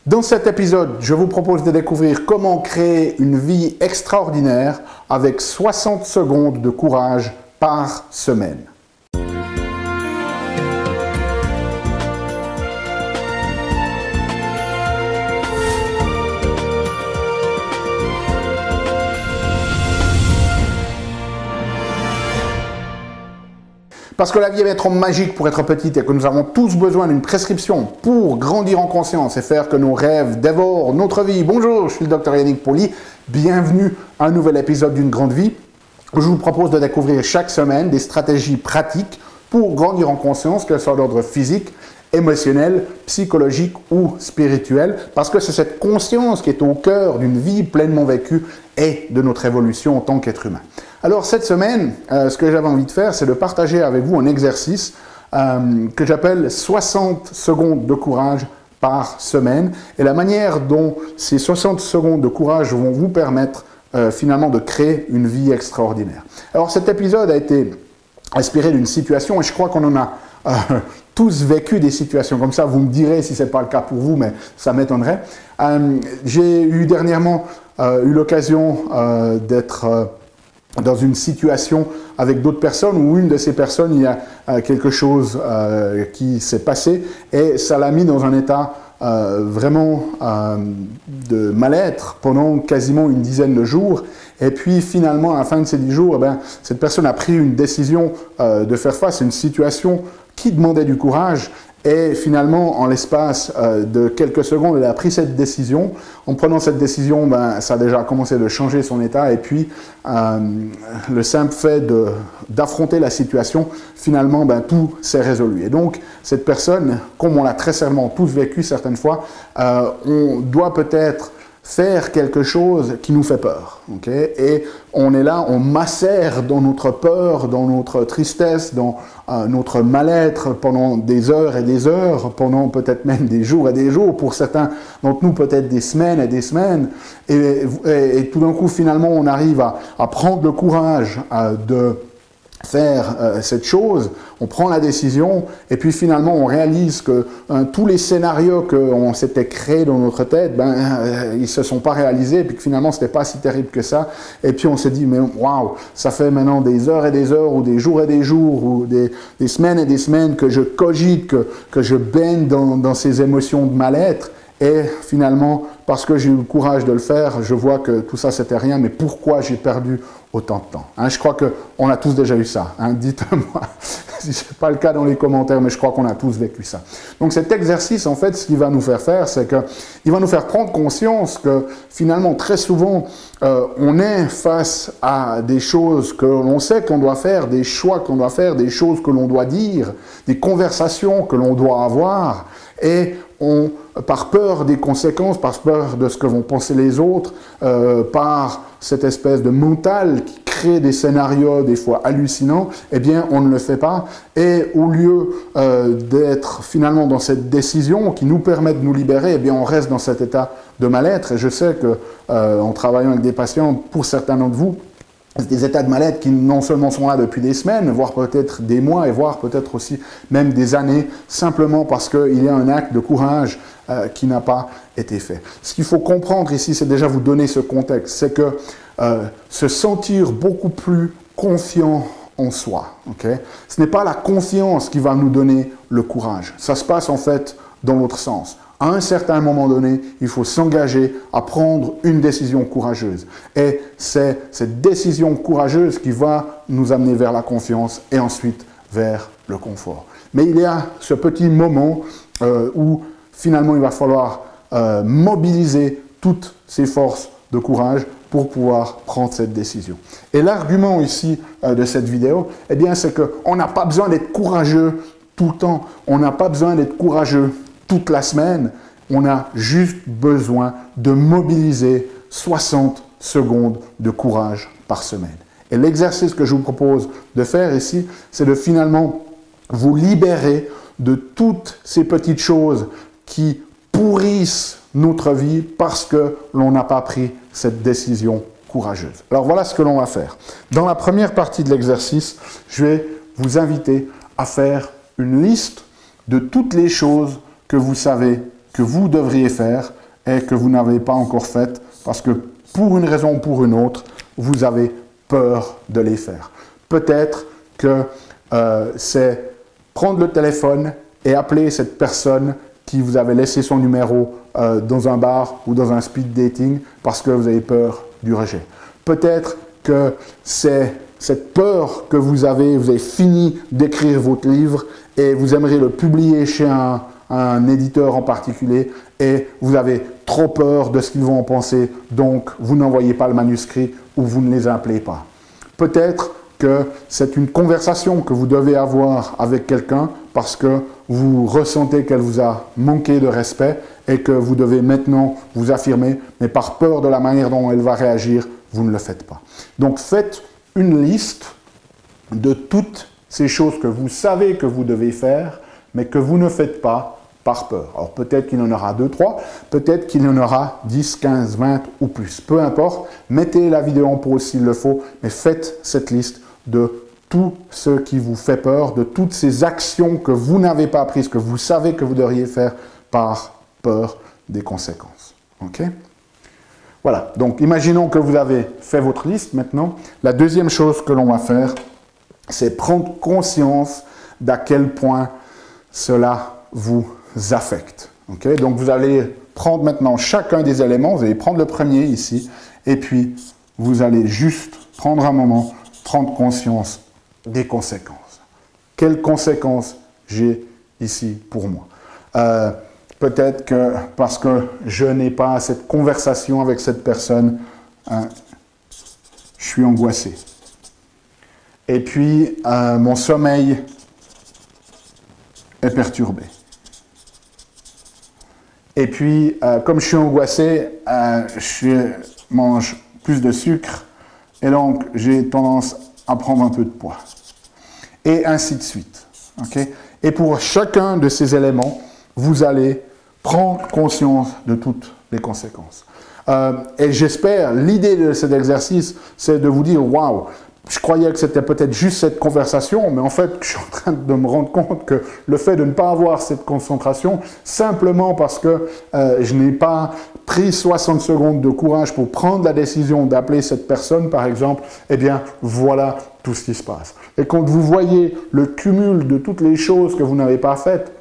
Dans cet épisode, je vous propose de découvrir comment créer une vie extraordinaire avec 60 secondes de courage par semaine. Parce que la vie est trop magique pour être petite et que nous avons tous besoin d'une prescription pour grandir en conscience et faire que nos rêves dévorent notre vie. Bonjour, je suis le Dr Yannick Pauly. Bienvenue à un nouvel épisode d'une grande vie. Je vous propose de découvrir chaque semaine des stratégies pratiques pour grandir en conscience, qu'elles soient d'ordre physique, émotionnel, psychologique ou spirituel, parce que c'est cette conscience qui est au cœur d'une vie pleinement vécue et de notre évolution en tant qu'être humain. Alors cette semaine, ce que j'avais envie de faire, c'est de partager avec vous un exercice que j'appelle 60 secondes de courage par semaine, et la manière dont ces 60 secondes de courage vont vous permettre finalement de créer une vie extraordinaire. Alors cet épisode a été inspiré d'une situation, et je crois qu'on en a tous vécu des situations comme ça. Vous me direz si ce n'est pas le cas pour vous, mais ça m'étonnerait. J'ai eu dernièrement eu l'occasion d'être dans une situation avec d'autres personnes où une de ces personnes, il y a quelque chose qui s'est passé et ça l'a mis dans un état vraiment de mal-être pendant quasiment une dizaine de jours. Et puis finalement, à la fin de ces 10 jours, eh bien, cette personne a pris une décision de faire face à une situation qui demandait du courage. Et finalement, en l'espace de quelques secondes, elle a pris cette décision. En prenant cette décision, ben, ça a déjà commencé de changer son état. Et puis, le simple fait d'affronter la situation, finalement, ben, tout s'est résolu. Et donc, cette personne, comme on l'a très certainement tous vécu certaines fois, on doit peut-être faire quelque chose qui nous fait peur. Okay? Et on est là, on macère dans notre peur, dans notre tristesse, dans notre mal-être pendant des heures et des heures, pendant peut-être même des jours et des jours, pour certains d'entre nous peut-être des semaines et des semaines. Et tout d'un coup, finalement, on arrive à prendre le courage de faire cette chose, on prend la décision et puis finalement on réalise que tous les scénarios qu'on s'était créés dans notre tête, ils se sont pas réalisés et puis que finalement c'était pas si terrible que ça. Et puis on s'est dit mais waouh, ça fait maintenant des heures et des heures ou des jours et des jours ou des semaines et des semaines que je cogite, que je baigne dans ces émotions de mal-être. Et finalement, parce que j'ai eu le courage de le faire, je vois que tout ça, c'était rien, mais pourquoi j'ai perdu autant de temps? Je crois qu'on a tous déjà eu ça. Dites-moi si ce n'est pas le cas dans les commentaires, mais je crois qu'on a tous vécu ça. Donc cet exercice, en fait, ce qu'il va nous faire faire, c'est qu'il va nous faire prendre conscience que finalement, très souvent, on est face à des choses que l'on sait qu'on doit faire, des choix qu'on doit faire, des choses que l'on doit dire, des conversations que l'on doit avoir, et par peur des conséquences, par peur de ce que vont penser les autres, par cette espèce de mental qui crée des scénarios des fois hallucinants, eh bien on ne le fait pas. Et au lieu d'être finalement dans cette décision qui nous permet de nous libérer, eh bien on reste dans cet état de mal-être. Et je sais que en travaillant avec des patients, pour certains d'entre vous, des états de mal-être qui non seulement sont là depuis des semaines, voire peut-être des mois, et voire peut-être aussi même des années, simplement parce qu'il y a un acte de courage qui n'a pas été fait. Ce qu'il faut comprendre ici, c'est déjà vous donner ce contexte, c'est que se sentir beaucoup plus confiant en soi, okay? Ce n'est pas la confiance qui va nous donner le courage, ça se passe en fait dans l'autre sens. À un certain moment donné, il faut s'engager à prendre une décision courageuse. Et c'est cette décision courageuse qui va nous amener vers la confiance et ensuite vers le confort. Mais il y a ce petit moment où finalement il va falloir mobiliser toutes ces forces de courage pour pouvoir prendre cette décision. Et l'argument ici de cette vidéo, eh bien, c'est qu'on n'a pas besoin d'être courageux tout le temps. On n'a pas besoin d'être courageux toute la semaine, on a juste besoin de mobiliser 60 secondes de courage par semaine. Et l'exercice que je vous propose de faire ici, c'est de finalement vous libérer de toutes ces petites choses qui pourrissent notre vie parce que l'on n'a pas pris cette décision courageuse. Alors voilà ce que l'on va faire. Dans la première partie de l'exercice, je vais vous inviter à faire une liste de toutes les choses que vous savez que vous devriez faire et que vous n'avez pas encore faites parce que pour une raison ou pour une autre, vous avez peur de les faire. Peut-être que c'est prendre le téléphone et appeler cette personne qui vous avait laissé son numéro dans un bar ou dans un speed dating parce que vous avez peur du rejet. Peut-être que c'est cette peur que vous avez fini d'écrire votre livre et vous aimeriez le publier chez un éditeur en particulier et vous avez trop peur de ce qu'ils vont en penser, donc vous n'envoyez pas le manuscrit ou vous ne les appelez pas. Peut-être que c'est une conversation que vous devez avoir avec quelqu'un parce que vous ressentez qu'elle vous a manqué de respect et que vous devez maintenant vous affirmer, mais par peur de la manière dont elle va réagir, vous ne le faites pas. Donc faites une liste de toutes ces choses que vous savez que vous devez faire, mais que vous ne faites pas par peur. Alors peut-être qu'il y en aura 2, 3, peut-être qu'il y en aura 10, 15, 20 ou plus. Peu importe, mettez la vidéo en pause s'il le faut, mais faites cette liste de tout ce qui vous fait peur, de toutes ces actions que vous n'avez pas prises, que vous savez que vous devriez faire par peur des conséquences. Ok ? Voilà, donc imaginons que vous avez fait votre liste maintenant. La deuxième chose que l'on va faire, c'est prendre conscience d'à quel point cela vous affecte. Okay? Donc vous allez prendre maintenant chacun des éléments, vous allez prendre le premier ici, et puis vous allez juste prendre un moment, prendre conscience des conséquences. Quelles conséquences j'ai ici pour moi? Peut-être que parce que je n'ai pas cette conversation avec cette personne, je suis angoissé. Et puis, mon sommeil est perturbé. Et puis, comme je suis angoissé, je mange plus de sucre et donc j'ai tendance à prendre un peu de poids. Et ainsi de suite. Okay? Et pour chacun de ces éléments, vous allez prendre conscience de toutes les conséquences. Et j'espère, l'idée de cet exercice, c'est de vous dire, waouh, je croyais que c'était peut-être juste cette conversation, mais en fait, je suis en train de me rendre compte que le fait de ne pas avoir cette concentration, simplement parce que je n'ai pas pris 60 secondes de courage pour prendre la décision d'appeler cette personne, par exemple, eh bien, voilà tout ce qui se passe. Et quand vous voyez le cumul de toutes les choses que vous n'avez pas faites,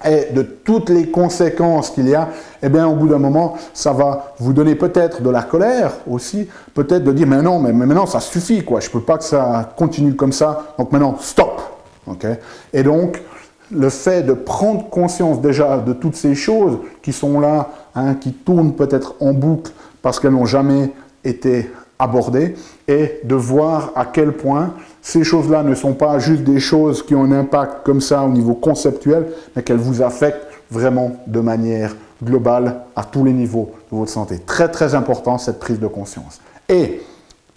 et de toutes les conséquences qu'il y a, eh bien, au bout d'un moment, ça va vous donner peut-être de la colère aussi, peut-être de dire, mais maintenant, ça suffit, quoi. Je ne peux pas que ça continue comme ça, donc maintenant, stop. Okay? Et donc, le fait de prendre conscience déjà de toutes ces choses qui sont là, hein, qui tournent peut-être en boucle parce qu'elles n'ont jamais été abordées, et de voir à quel point ces choses-là ne sont pas juste des choses qui ont un impact comme ça au niveau conceptuel, mais qu'elles vous affectent vraiment de manière globale à tous les niveaux de votre santé. Très très important cette prise de conscience. Et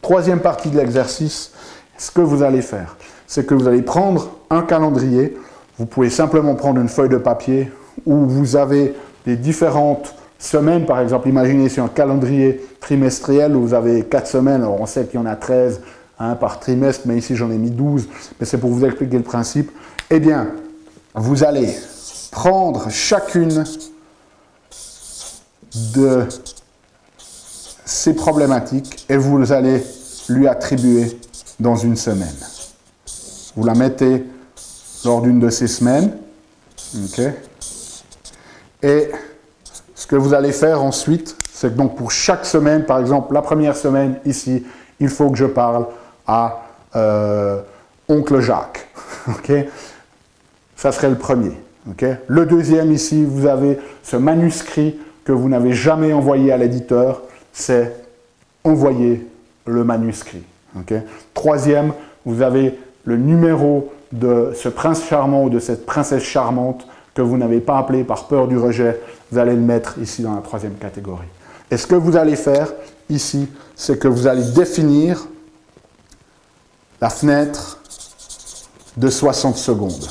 troisième partie de l'exercice, ce que vous allez faire, c'est que vous allez prendre un calendrier. Vous pouvez simplement prendre une feuille de papier où vous avez les différentes semaines, par exemple. Imaginez sur un calendrier trimestriel où vous avez 4 semaines, alors on sait qu'il y en a 13 par trimestre, mais ici j'en ai mis 12, mais c'est pour vous expliquer le principe. Eh bien, vous allez prendre chacune de ces problématiques et vous allez lui attribuer dans une semaine. Vous la mettez lors d'une de ces semaines. Okay. Et ce que vous allez faire ensuite, c'est que donc pour chaque semaine, par exemple, la première semaine ici, il faut que je parle à Oncle Jacques. Okay? Ça serait le premier. Okay? Le deuxième ici, vous avez ce manuscrit que vous n'avez jamais envoyé à l'éditeur, c'est envoyer le manuscrit. Okay? Troisième, vous avez le numéro de ce prince charmant ou de cette princesse charmante que vous n'avez pas appelé par peur du rejet, vous allez le mettre ici dans la troisième catégorie. Et ce que vous allez faire ici, c'est que vous allez définir la fenêtre de 60 secondes.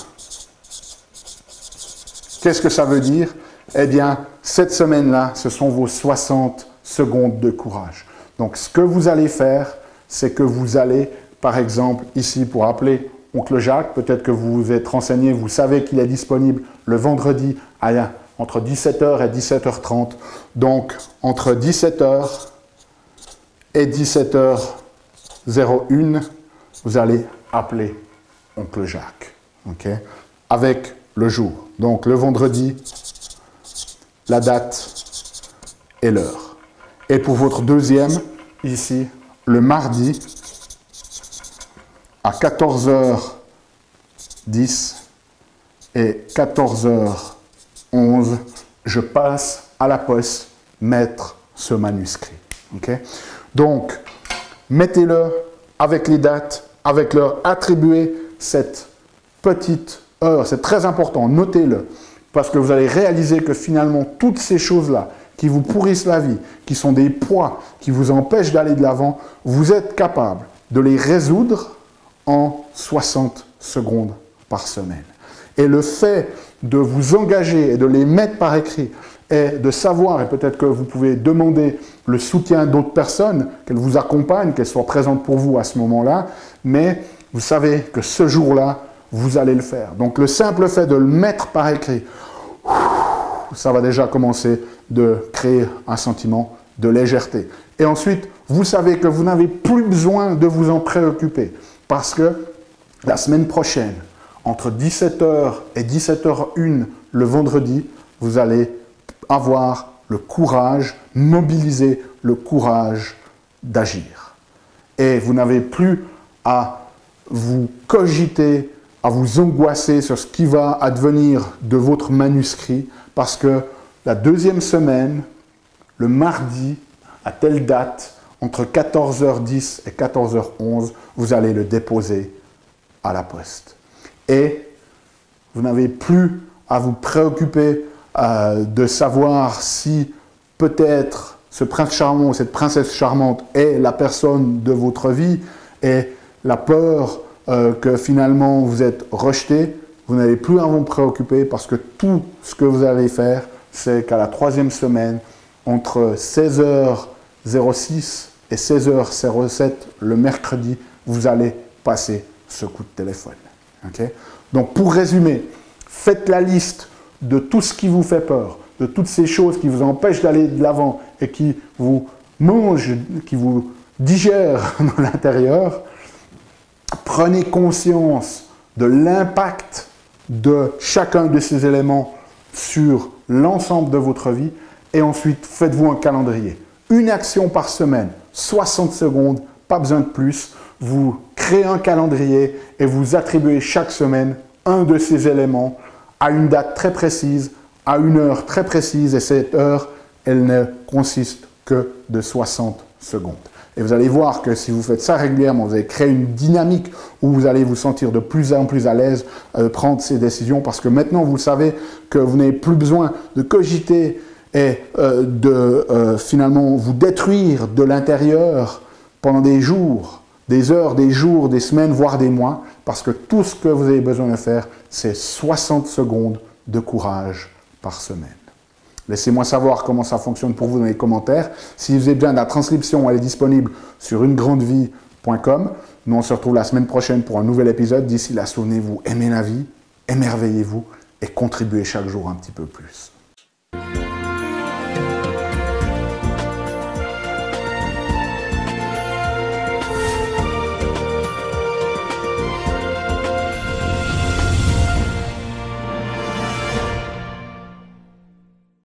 Qu'est-ce que ça veut dire? Eh bien, cette semaine-là, ce sont vos 60 secondes de courage. Donc, ce que vous allez faire, c'est que vous allez, par exemple, ici, pour appeler Oncle Jacques, peut-être que vous vous êtes renseigné, vous savez qu'il est disponible le vendredi à entre 17h et 17h30. Donc, entre 17h et 17h01, vous allez appeler oncle Jacques, okay? Avec le jour. Donc, le vendredi, la date et l'heure. Et pour votre deuxième, ici, le mardi, à 14h10 et 14h11, je passe à la poste mettre ce manuscrit. Okay? Donc, mettez-le avec les dates, avec l'heure, attribuez cette petite heure. C'est très important, notez-le. Parce que vous allez réaliser que finalement, toutes ces choses-là qui vous pourrissent la vie, qui sont des poids, qui vous empêchent d'aller de l'avant, vous êtes capable de les résoudre en 60 secondes par semaine. Et le fait de vous engager et de les mettre par écrit et de savoir, et peut-être que vous pouvez demander le soutien d'autres personnes, qu'elles vous accompagnent, qu'elles soient présentes pour vous à ce moment-là, mais vous savez que ce jour-là, vous allez le faire. Donc le simple fait de le mettre par écrit, ça va déjà commencer de créer un sentiment de légèreté. Et ensuite, vous savez que vous n'avez plus besoin de vous en préoccuper parce que la semaine prochaine, entre 17h et 17h01 le vendredi, vous allez avoir le courage, mobiliser le courage d'agir. Et vous n'avez plus à vous cogiter, à vous angoisser sur ce qui va advenir de votre manuscrit, parce que la deuxième semaine, le mardi, à telle date, entre 14h10 et 14h11, vous allez le déposer à la poste. Et vous n'avez plus à vous préoccuper de savoir si peut-être ce prince charmant ou cette princesse charmante est la personne de votre vie et la peur que finalement vous êtes rejeté. Vous n'allez plus à vous préoccuper parce que tout ce que vous allez faire, c'est qu'à la troisième semaine, entre 16h06 et 16h07 le mercredi, vous allez passer ce coup de téléphone. Okay? Donc pour résumer, faites la liste de tout ce qui vous fait peur, de toutes ces choses qui vous empêchent d'aller de l'avant et qui vous mangent, qui vous digèrent dans l'intérieur. Prenez conscience de l'impact de chacun de ces éléments sur l'ensemble de votre vie et ensuite faites-vous un calendrier. Une action par semaine, 60 secondes, pas besoin de plus. Vous créez un calendrier et vous attribuez chaque semaine un de ces éléments à une date très précise, à une heure très précise et cette heure, elle ne consiste que de 60 secondes. Et vous allez voir que si vous faites ça régulièrement, vous allez créer une dynamique où vous allez vous sentir de plus en plus à l'aise à prendre ces décisions parce que maintenant vous savez que vous n'avez plus besoin de cogiter et finalement vous détruire de l'intérieur pendant des jours, des heures, des jours, des semaines, voire des mois, parce que tout ce que vous avez besoin de faire, c'est 60 secondes de courage par semaine. Laissez-moi savoir comment ça fonctionne pour vous dans les commentaires. Si vous avez besoin de la transcription, elle est disponible sur unegrandevie.com. Nous, on se retrouve la semaine prochaine pour un nouvel épisode. D'ici là, souvenez-vous, aimez la vie, émerveillez-vous et contribuez chaque jour un petit peu plus.